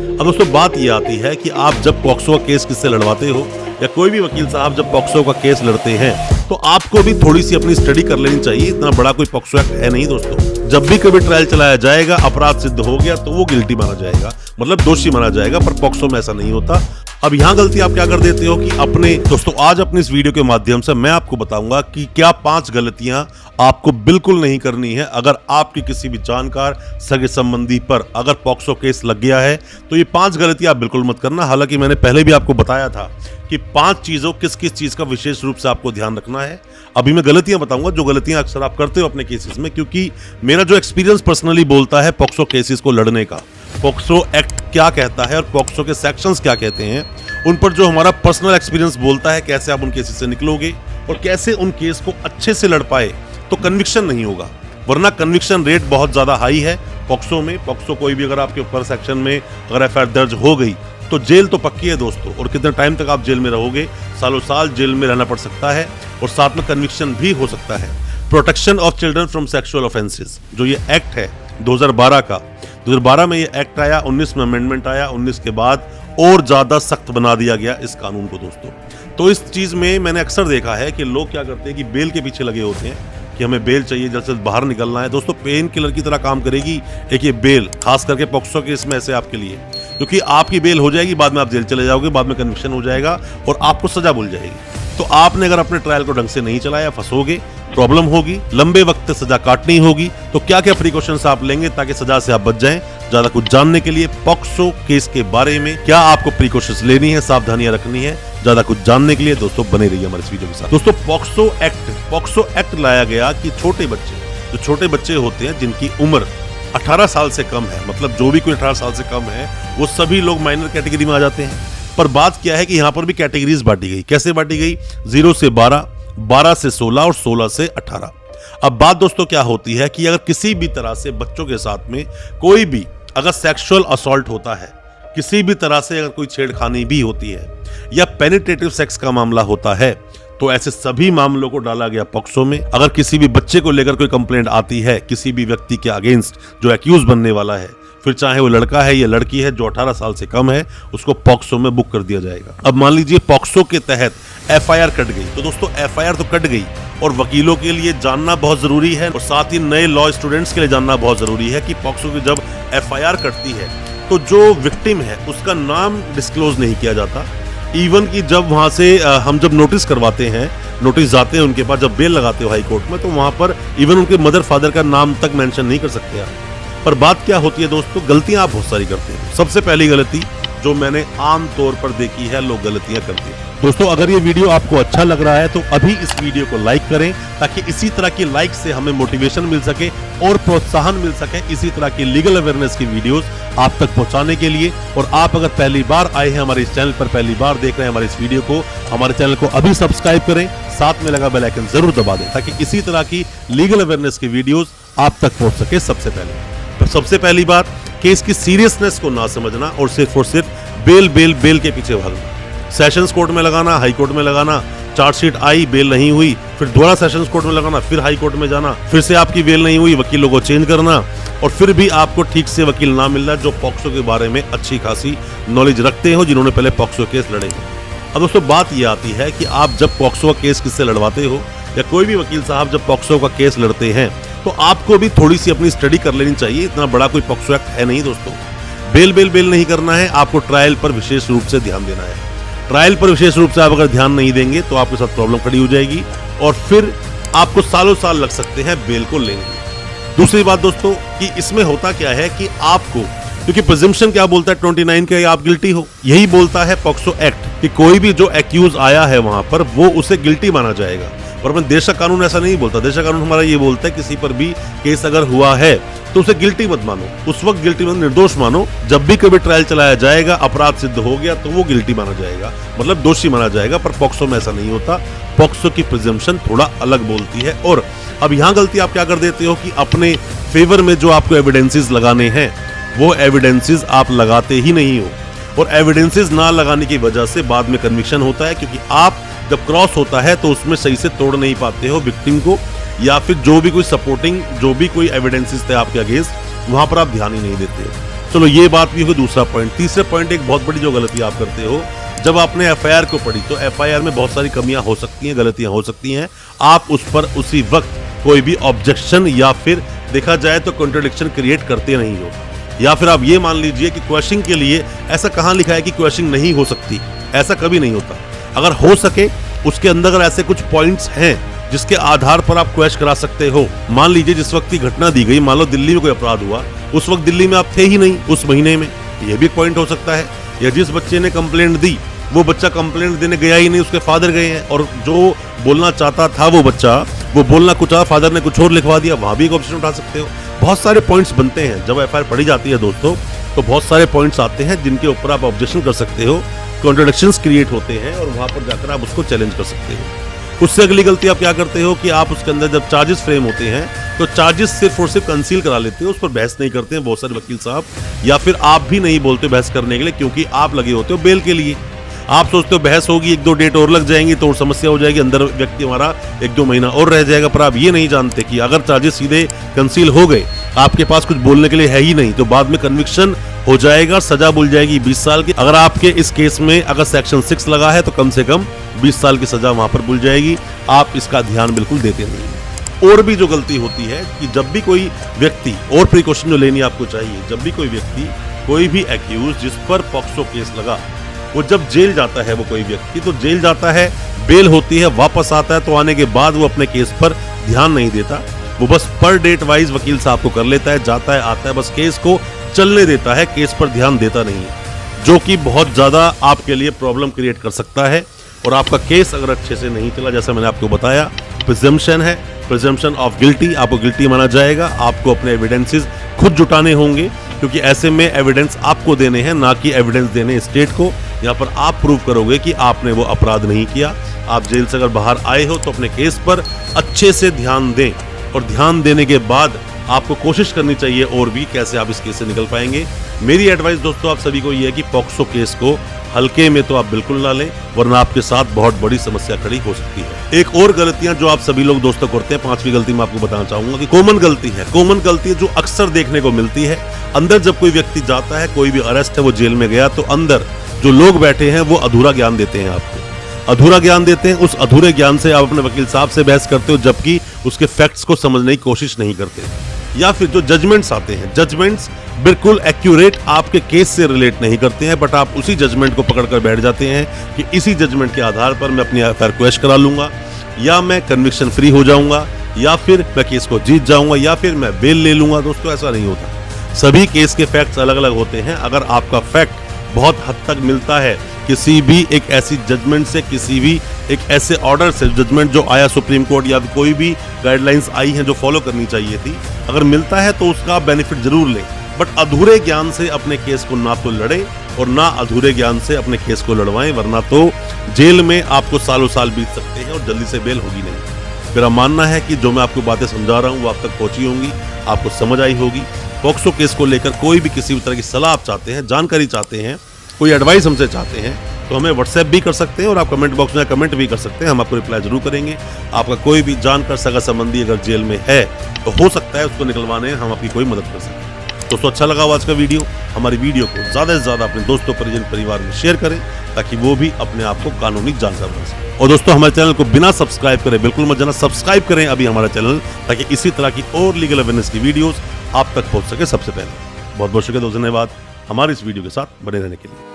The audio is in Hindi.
अब दोस्तों बात ये आती है कि आप जब पॉक्सो का केस किससे लड़वाते हो या कोई भी वकील साहब जब पॉक्सो का केस लड़ते हैं तो आपको भी थोड़ी सी अपनी स्टडी कर लेनी चाहिए। इतना बड़ा कोई पॉक्सो एक्ट है नहीं दोस्तों। जब भी कभी ट्रायल चलाया जाएगा, अपराध सिद्ध हो गया तो वो गिल्टी माना जाएगा, मतलब दोषी माना जाएगा। पर पॉक्सो में ऐसा नहीं होता। अब यहाँ गलती आप क्या कर देते हो कि अपने दोस्तों आज अपनी इस वीडियो के माध्यम से मैं आपको बताऊंगा कि क्या 5 गलतियां आपको बिल्कुल नहीं करनी है। अगर आपके किसी भी जानकार सगे संबंधी पर अगर पॉक्सो केस लग गया है तो ये 5 गलतियां आप बिल्कुल मत करना। हालांकि मैंने पहले भी आपको बताया था कि 5 चीजों किस किस चीज का विशेष रूप से आपको ध्यान रखना है। अभी मैं गलतियां बताऊंगा जो गलतियां अक्सर आप करते हो अपने केसेस में, क्योंकि मेरा जो एक्सपीरियंस पर्सनली बोलता है पॉक्सो केसेस को लड़ने का, पॉक्सो एक्ट क्या कहता है और पॉक्सो के सेक्शंस क्या कहते हैं, उन पर जो हमारा पर्सनल एक्सपीरियंस बोलता है कैसे आप उन केसेस से निकलोगे और कैसे उन केस को अच्छे से लड़ पाए तो कन्विक्शन नहीं होगा। वरना कन्विक्शन रेट बहुत ज्यादा हाई है पॉक्सो में। पॉक्सो कोई भी अगर आपके ऊपर सेक्शन में अगर एफआईआर दर्ज हो गई तो जेल तो पक्की है दोस्तों। और कितने टाइम तक आप जेल में रहोगे, सालों साल जेल में रहना पड़ सकता है और साथ में कन्विक्शन भी हो सकता है। Protection of children from sexual offences जो ये एक्ट है 2012 का, 2012 में ये एक्ट आया, 19 में अमेंडमेंट आया, 19 के बाद और ज्यादा सख्त बना दिया गया इस कानून को दोस्तों। तो इस चीज में मैंने अक्सर देखा है कि लोग क्या करते हैं कि बेल के पीछे लगे होते हैं कि हमें बेल चाहिए, जल्द से बाहर निकलना है। दोस्तों पेन किलर की तरह काम करेगी एक ये बेल, खास करके पॉक्सो केस में ऐसे आपके लिए, क्योंकि आपकी बेल हो जाएगी, बाद में आप जेल चले जाओगे, बाद में कन्विक्शन हो जाएगा और आपको सजा मिल जाएगी। तो आपने अगर अपने ट्रायल को ढंग से नहीं चलाया, फंसोगे, प्रॉब्लम होगी, लंबे वक्त तक सजा काटनी होगी। तो क्या क्या प्रिकॉशंस आप लेंगे ताकि सजा से आप बच जाएं। ज्यादा कुछ जानने के लिए पॉक्सो केस के बारे में क्या आपको प्रिकॉशंस लेनी है, सावधानियां रखनी है, ज्यादा कुछ जानने के लिए दोस्तों बने रहिए हमारे इस वीडियो के साथ। दोस्तों पॉक्सो एक्ट लाया गया कि छोटे बच्चे होते हैं जिनकी उम्र 18 साल से कम है, मतलब जो भी कोई 18 साल से कम है वो सभी लोग माइनर कैटेगरी में आ जाते हैं। पर बात क्या है कि यहाँ पर भी कैटेगरीज बांटी गई। कैसे बांटी गई? 0 से 12, 12 से 16 और 16 से 18। अब बात दोस्तों क्या होती है कि अगर किसी भी तरह से बच्चों के साथ में कोई भी अगर सेक्सुअल असॉल्ट होता है, किसी भी तरह से अगर कोई छेड़खानी भी होती है या पेनिट्रेटिव सेक्स का मामला होता है तो ऐसे सभी मामलों को डाला गया पॉक्सो में। अगर किसी भी बच्चे को लेकर कोई कंप्लेंट आती है किसी भी व्यक्ति के अगेंस्ट जो एक्यूज बनने वाला है, फिर चाहे वो लड़का है या लड़की है जो 18 साल से कम है, उसको पॉक्सो में बुक कर दिया जाएगा। अब मान लीजिए पॉक्सो के तहत एफआईआर कट गई, तो दोस्तों एफआईआर तो कट गई और वकीलों के लिए जानना बहुत जरूरी है और साथ ही नए लॉ स्टूडेंट्स के लिए जानना बहुत जरूरी है कि पॉक्सो की जब एफआईआर कटती है तो जो विक्टिम है उसका नाम डिस्क्लोज नहीं किया जाता। इवन कि जब वहां से हम जब नोटिस करवाते हैं, नोटिस जाते हैं उनके पास, जब बेल लगाते हो हाई कोर्ट में, तो वहां पर इवन उनके मदर फादर का नाम तक मेंशन नहीं कर सकते आप। पर बात क्या होती है दोस्तों, गलतियां आप बहुत सारी करते हैं। सबसे पहली गलती जो मैंने आम तौर पर देखी है, लोग गलतियां करते हैं। दोस्तों अगर ये वीडियो आपको अच्छा लग रहा है तो अभी इस वीडियो को लाइक करें ताकि इसी तरह की लाइक से हमें मोटिवेशन मिल सके और प्रोत्साहन मिल सके इसी तरह की लीगल अवेयरनेस की वीडियोस आप तक पहुंचाने के लिए। और आप अगर पहली बार आए हैं हमारे इस चैनल पर, पहली बार देख रहे हैं हमारे इस वीडियो को, हमारे चैनल को अभी सब्सक्राइब करें, साथ में लगा बेल आइकन जरूर दबा दें ताकि इसी तरह की लीगल अवेयरनेस की वीडियोस आप तक पहुंच सके सबसे पहले। तो सबसे पहली बात, केस की सीरियसनेस को ना समझना और सिर्फ बेल के पीछे भागना। सेशंस कोर्ट में लगाना, हाई कोर्ट में लगाना, चार्जशीट आई, बेल नहीं हुई, फिर दोबारा सेशंस कोर्ट में लगाना, फिर हाई कोर्ट में जाना, फिर से आपकी बेल नहीं हुई, वकीलों को चेंज करना और फिर भी आपको ठीक से वकील ना मिलना जो पॉक्सो के बारे में अच्छी खासी नॉलेज रखते हो, जिन्होंने पहले पॉक्सो केस लड़े हैं। अब दोस्तों बात ये आती है कि आप जब पॉक्सो का केस किससे लड़वाते हो या कोई भी वकील साहब जब पॉक्सो का केस लड़ते हैं तो आपको भी थोड़ी सी अपनी स्टडी कर लेनी चाहिए। इतना बड़ा कोई पॉक्सो एक्ट है नहीं दोस्तों। बेल नहीं करना है, आपको ट्रायल पर विशेष रूप से ध्यान देना है। ट्रायल पर विशेष रूप से आप अगर ध्यान नहीं देंगे तो आपके साथ प्रॉब्लम खड़ी हो जाएगी और फिर आपको सालों साल लग सकते हैं बेल को लेने में। दूसरी बात दोस्तों कि इसमें होता क्या है कि आपको, क्योंकि प्रिजम्पशन क्या बोलता है 29 के, आप गिल्टी हो, यही बोलता है पॉक्सो एक्ट कि कोई भी जो एक्यूज आया है वहां पर वो उसे गिल्टी माना जाएगा। और अपने देश का कानून ऐसा नहीं बोलता। देश का कानून हमारा ये बोलता है किसी पर भी केस अगर हुआ है तो उसे गिल्टी मत मानो, उस वक्त गिल्टी मत, निर्दोष मानो। जब भी कभी ट्रायल चलाया जाएगा, अपराध सिद्ध हो गया तो वो गिल्टी माना जाएगा, मतलब दोषी माना जाएगा। पर पॉक्सो में ऐसा नहीं होता। पॉक्सो की प्रिजम्पशन थोड़ा अलग बोलती है। और अब यहाँ गलती आप क्या कर देते हो कि अपने फेवर में जो आपको एविडेंसेस लगाने हैं वो एविडेंसेस आप लगाते ही नहीं हो और एविडेंसेस ना लगाने की वजह से बाद में कन्विक्शन होता है, क्योंकि आप जब क्रॉस होता है तो उसमें सही से तोड़ नहीं पाते हो विक्टिम को, या फिर जो भी कोई सपोर्टिंग जो भी कोई एविडेंसेस थे आपके अगेंस्ट वहां पर आप ध्यान ही नहीं देते हो। चलो ये बात भी होगी। दूसरा पॉइंट, तीसरे पॉइंट, एक बहुत बड़ी जो गलती आप करते हो, जब आपने एफआईआर को पढ़ी तो एफआईआर में बहुत सारी कमियां हो सकती हैं, गलतियां हो सकती हैं। आप उस पर उसी वक्त कोई भी ऑब्जेक्शन या फिर देखा जाए तो कॉन्ट्रडिक्शन क्रिएट करते नहीं हो, या फिर आप ये मान लीजिए कि क्वेश्चन के लिए ऐसा कहां लिखा है कि क्वेश्चन नहीं हो सकती, ऐसा कभी नहीं होता। अगर हो सके उसके अंदर अगर ऐसे कुछ पॉइंट्स हैं जिसके आधार पर आप क्वेश्चन करा सकते हो। मान लीजिए जिस वक्त की घटना दी गई, मान लो दिल्ली में कोई अपराध हुआ, उस वक्त दिल्ली में आप थे ही नहीं उस महीने में, यह भी पॉइंट हो सकता है। या जिस बच्चे ने कंप्लेंट दी वो बच्चा कंप्लेंट देने गया ही नहीं, उसके फादर गए हैं, और जो बोलना चाहता था वो बच्चा, वो बोलना कुछ और, फादर ने कुछ और लिखवा दिया, वहां भी एक ऑप्शन उठा सकते हो। बहुत सारे पॉइंट्स बनते हैं जब एफआईआर पढ़ी जाती है दोस्तों, तो बहुत सारे पॉइंट्स आते हैं जिनके ऊपर आप ऑब्जेक्शन कर सकते हो, कॉन्ट्रडिक्शंस क्रिएट होते हैं और वहां पर जाकर आप उसको चैलेंज कर सकते हो। उससे अगली गलती आप क्या करते हो कि आप उसके अंदर जब चार्जेस फ्रेम होते हैं तो चार्जेस सिर्फ और सिर्फ कंसील करा लेते हो, उस पर बहस नहीं करते हैं बहुत सारे वकील साहब, या फिर आप भी नहीं बोलते बहस करने के लिए, क्योंकि आप लगे होते हो बेल के लिए। आप सोचते हो बहस होगी, 1-2 डेट और लग जाएंगी तो और समस्या हो जाएगी, अंदर व्यक्ति हमारा 1-2 महीना और रह जाएगा। पर आप ये नहीं जानते कि अगर चार्जेस सीधे कंसील हो गए, आपके पास कुछ बोलने के लिए है ही नहीं, तो बाद में कन्विक्शन हो जाएगा, सजा बुल जाएगी 20 साल की। अगर आपके इस केस में अगर सेक्शन 6 लगा है तो कम से कम 20 साल की सजा वहां पर बुल जाएगी। आप इसका ध्यान बिल्कुल देते नहीं। और भी जो गलती होती है कि जब भी कोई व्यक्ति, और प्रिकॉशन जो लेनी आपको चाहिए, जब भी कोई व्यक्ति, कोई भी एक्यूज जिस पर पॉक्सो केस लगा, वो जब जेल जाता है, वो कोई व्यक्ति तो जेल जाता है, बेल होती है, वापस आता है, तो आने के बाद वो अपने केस पर ध्यान नहीं देता, वो बस पर डेट वाइज वकील साहब को कर लेता है, जाता है आता है, बस केस को चलने देता है, केस पर ध्यान देता नहीं है, जो कि बहुत ज्यादा आपके लिए प्रॉब्लम क्रिएट कर सकता है। और आपका केस अगर अच्छे से नहीं चला, जैसा मैंने आपको बताया, प्रिजम्पशन है, प्रिजम्पशन ऑफ गिल्टी, आपको गिल्टी माना जाएगा। आपको अपने एविडेंसेस खुद जुटाने होंगे, क्योंकि ऐसे में एविडेंस आपको देने हैं, ना कि एविडेंस देने स्टेट को। यहाँ पर आप प्रूव करोगे कि आपने वो अपराध नहीं किया। आप जेल से अगर बाहर आए हो तो अपने केस पर अच्छे से ध्यान दें, और ध्यान देने के बाद आपको कोशिश करनी चाहिए और भी कैसे आप इस केस से निकल पाएंगे। मेरी एडवाइस दोस्तों आप सभी को ये है कि पॉक्सो केस को हल्के में तो आप बिल्कुल ना लें, वरना आपके साथ बहुत बड़ी समस्या खड़ी हो सकती है। एक और गलतियां जो आप सभी लोग दोस्तों करते हैं, 5वीं गलती मैं आपको बताना चाहूंगा कि कॉमन गलती है, कॉमन गलती है जो अक्सर देखने को मिलती है। अंदर जब कोई व्यक्ति जाता है, कोई भी अरेस्ट है, वो जेल में गया, तो अंदर जो लोग बैठे हैं वो अधूरा ज्ञान देते हैं आपको, अधूरा ज्ञान देते हैं। उस अधूरे ज्ञान से आप अपने वकील साहब से बहस करते हो, जबकि उसके फैक्ट्स को समझने की कोशिश नहीं करते। या फिर जो जजमेंट्स आते हैं, जजमेंट्स बिल्कुल एक्यूरेट आपके केस से रिलेट नहीं करते हैं, बट आप उसी जजमेंट को पकड़कर बैठ जाते हैं कि इसी जजमेंट के आधार पर मैं अपनी एफआईआर क्वेश्चन करा लूंगा, या मैं कन्विक्शन फ्री हो जाऊंगा, या फिर मैं केस को जीत जाऊंगा, या फिर मैं बेल ले लूंगा। दोस्तों ऐसा नहीं होता, सभी केस के फैक्ट्स अलग अलग होते हैं। अगर आपका फैक्ट बहुत हद तक मिलता है किसी भी एक ऐसी जजमेंट से, किसी भी एक ऐसे ऑर्डर से, जजमेंट जो आया सुप्रीम कोर्ट या कोई भी गाइडलाइंस आई हैं जो फॉलो करनी चाहिए थी, अगर मिलता है तो उसका बेनिफिट जरूर लें, बट अधूरे ज्ञान से अपने केस को ना तो लड़े और ना अधूरे ज्ञान से अपने केस को लड़वाएं, वरना तो जेल में आपको सालों साल बीत सकते हैं और जल्दी से बेल होगी नहीं। मेरा मानना है कि जो मैं आपको बातें समझा रहा हूँ वो आप तक पहुंची होंगी, आपको समझ आई होगी। पॉक्सो केस को लेकर कोई भी किसी भी तरह की सलाह आप चाहते हैं, जानकारी चाहते हैं, कोई एडवाइस हमसे चाहते हैं, तो हमें व्हाट्सएप भी कर सकते हैं और आप कमेंट बॉक्स में कमेंट भी कर सकते हैं, हम आपको रिप्लाई जरूर करेंगे। आपका कोई भी जानकर सगा संबंधी अगर जेल में है तो हो सकता है उसको निकलवाने हम आपकी कोई मदद कर सकें। दोस्तों अच्छा लगा आज का वीडियो, हमारी वीडियो को ज़्यादा से ज़्यादा अपने दोस्तों, परिजन, परिवार में शेयर करें, ताकि वो भी अपने आप को कानूनी जानकार बन सके। और दोस्तों हमारे चैनल को बिना सब्सक्राइब करें बिल्कुल मत जाना, सब्सक्राइब करें अभी हमारा चैनल, ताकि इसी तरह की और लीगल अवेयरनेस की वीडियोस आप तक पहुंच सके सबसे पहले। बहुत बहुत शुक्रिया दोस्तों, धन्यवाद हमारे इस वीडियो के साथ बने रहने के लिए।